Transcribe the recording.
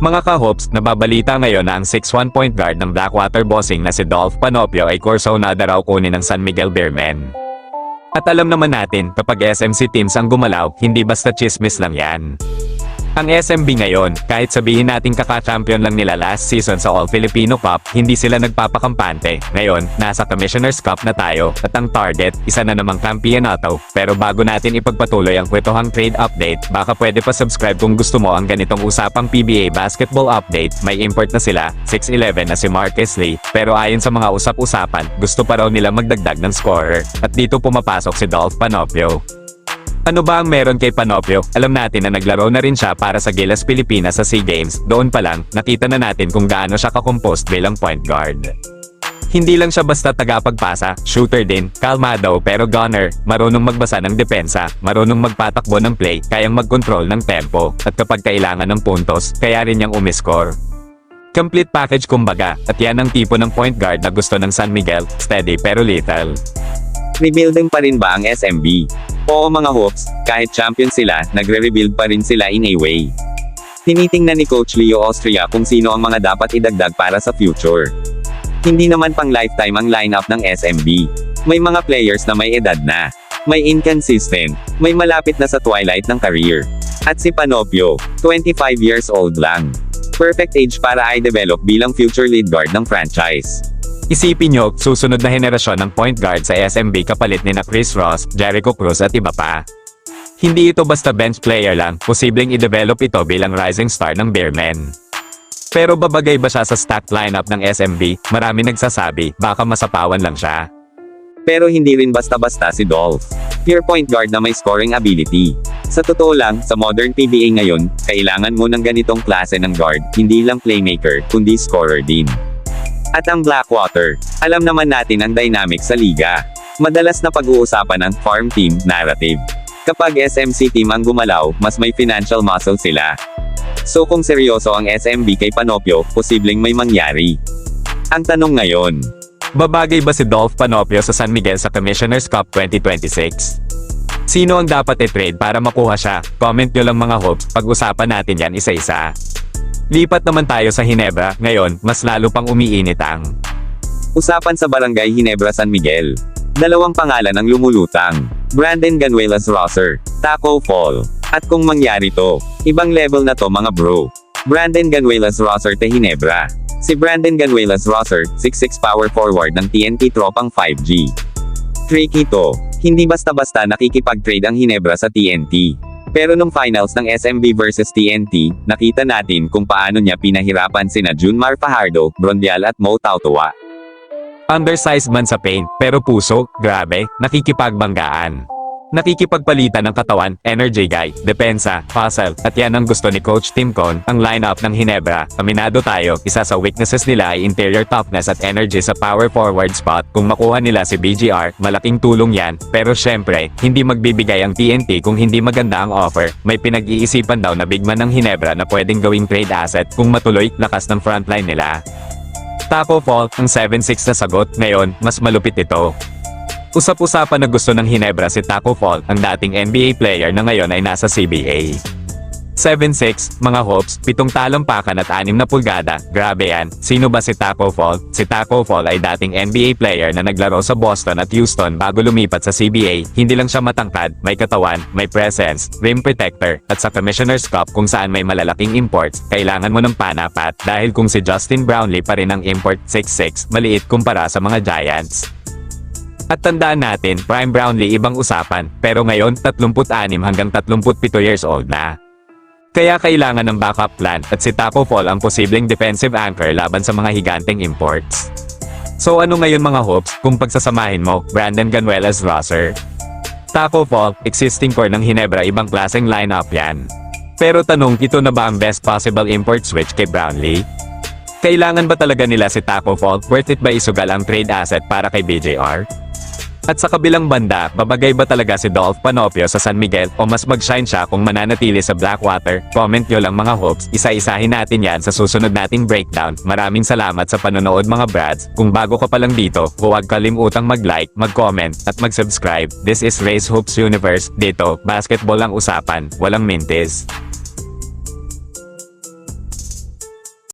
Mga ka-hoops, nababalita ngayon na ang 6'1" point guard ng Blackwater Bossing na si Dolph Panopio ay kursonada raw kunin ng San Miguel Bearmen. At alam naman natin, kapag SMC teams ang gumalaw, hindi basta chismis lang yan. Ang SMB ngayon, kahit sabihin natin kaka-champion lang nila last season sa All-Filipino Cup, hindi sila nagpapakampante. Ngayon, nasa Commissioner's Cup na tayo, at ang target, isa na namang kampiyonato. Pero bago natin ipagpatuloy ang kwetuhang trade update, baka pwede pa subscribe kung gusto mo ang ganitong usapang PBA basketball update. May import na sila, 6'11" na si Marcus Lee, pero ayon sa mga usap-usapan, gusto pa raw nila magdagdag ng scorer. At dito pumapasok si Dolph Panopio. Ano ba ang meron kay Panopio? Alam natin na naglaro na rin siya para sa Gilas Pilipinas sa SEA Games. Doon pa lang, nakita na natin kung gaano siya kakompost bilang point guard. Hindi lang siya basta tagapagpasa, shooter din, kalmado pero gunner, marunong magbasa ng depensa, marunong magpatakbo ng play, kayang mag-control ng tempo, at kapag kailangan ng puntos, kaya rin niyang umiscore. Complete package kumbaga, at yan ang tipo ng point guard na gusto ng San Miguel, steady pero lethal. Rebuilding pa rin ba ang SMB? Oo mga hoops, kahit champion sila, nagre-rebuild pa rin sila in a way. Tinitingnan ni Coach Leo Austria kung sino ang mga dapat idagdag para sa future. Hindi naman pang lifetime ang lineup ng SMB. May mga players na may edad na. May inconsistent. May malapit na sa twilight ng career. At si Panopio, 25 years old lang. Perfect age para i-develop bilang future lead guard ng franchise. Isipin nyo, susunod na henerasyon ng point guard sa SMB kapalit ni na Chris Ross, Jericho Cruz at iba pa. Hindi ito basta bench player lang, posibleng i-develop ito bilang rising star ng Bearmen. Pero babagay ba siya sa stacked lineup ng SMB? Marami nagsasabi, baka masapawan lang siya. Pero hindi rin basta-basta si Dolph. Pure point guard na may scoring ability. Sa totoo lang, sa modern PBA ngayon, kailangan mo ng ganitong klase ng guard, hindi lang playmaker, kundi scorer din. At ang Blackwater, alam naman natin ang dynamic sa liga. Madalas na pag-uusapan ng farm team narrative. Kapag SMC team ang gumalaw, mas may financial muscle sila. So kung seryoso ang SMB kay Panopio, posibleng may mangyari. Ang tanong ngayon, Babagay ba si Dolph Panopio sa San Miguel sa Commissioner's Cup 2026? Sino ang dapat i-trade para makuha siya? Comment nyo lang mga hoops, pag-usapan natin yan isa-isa. Lipat naman tayo sa Ginebra, ngayon, mas lalo pang umiinit ang usapan sa Barangay Ginebra San Miguel. Dalawang pangalan ang lumulutang. Brandon Ganuelas Rosser, Taco Fall. At kung mangyari to, ibang level na to mga bro. Brandon Ganuelas Rosser te Ginebra. Si Brandon Ganuelas Rosser, 6'6" power forward ng TNT tropang 5G. Tricky to, hindi basta-basta nakikipag-trade ang Ginebra sa TNT. Pero nung finals ng SMB versus TNT, nakita natin kung paano niya pinahirapan sina Junmar Fajardo, Brondial at Mo Tautoa. undersized man sa paint, pero puso, grabe, nakikipagbanggaan. Nakikipagpalitan ng katawan, energy guy, depensa, hustle, at yan ang gusto ni Coach Tim Con, ang lineup ng Ginebra. Aminado tayo, isa sa weaknesses nila ay interior toughness at energy sa power forward spot. Kung makuha nila si BGR, malaking tulong yan, pero syempre, hindi magbibigay ang TNT kung hindi maganda ang offer. May pinag-iisipan daw na bigman ng Ginebra na pwedeng gawing trade asset kung matuloy, lakas ng frontline nila. Taco Fall, ang 7'6" na sagot, ngayon, mas malupit ito. Usap-usapan na gusto ng Ginebra si Taco Fall, ang dating NBA player na ngayon ay nasa CBA. 7'6", mga hoops, 7 talampakan at 6 na pulgada, grabe yan. Sino ba si Taco Fall? Si Taco Fall ay dating NBA player na naglaro sa Boston at Houston bago lumipat sa CBA. Hindi lang siya matangkad, may katawan, may presence, rim protector, at sa Commissioner's Cup kung saan may malalaking imports, kailangan mo ng panapat, dahil kung si Justin Brownlee pa rin ang import 6'6", maliit kumpara sa mga Giants. At tandaan natin, Prime Brownlee ibang usapan, pero ngayon 36 hanggang 37 years old na. Kaya kailangan ng backup plan, at si Taco Fall ang posibleng defensive anchor laban sa mga higanteng imports. So ano ngayon mga hoops, kung pagsasamahin mo, Brandon Ganuelas Rosser, Taco Fall, existing core ng Ginebra, ibang klaseng lineup yan. Pero tanong, ito na ba ang best possible import switch kay Brownlee? Kailangan ba talaga nila si Taco Fall? Worth it ba isugal ang trade asset para kay BJR? At sa kabilang banda, babagay ba talaga si Dolph Panopio sa San Miguel o mas mag-shine siya kung mananatili sa Blackwater? Comment nyo lang mga hoops, isa-isahin natin yan sa susunod nating breakdown. Maraming salamat sa panonood mga brads. Kung bago ka pa lang dito, huwag kalimutang mag-like, mag-comment, at mag-subscribe. This is Race Hoops Universe. Dito, basketball ang usapan, walang mintis.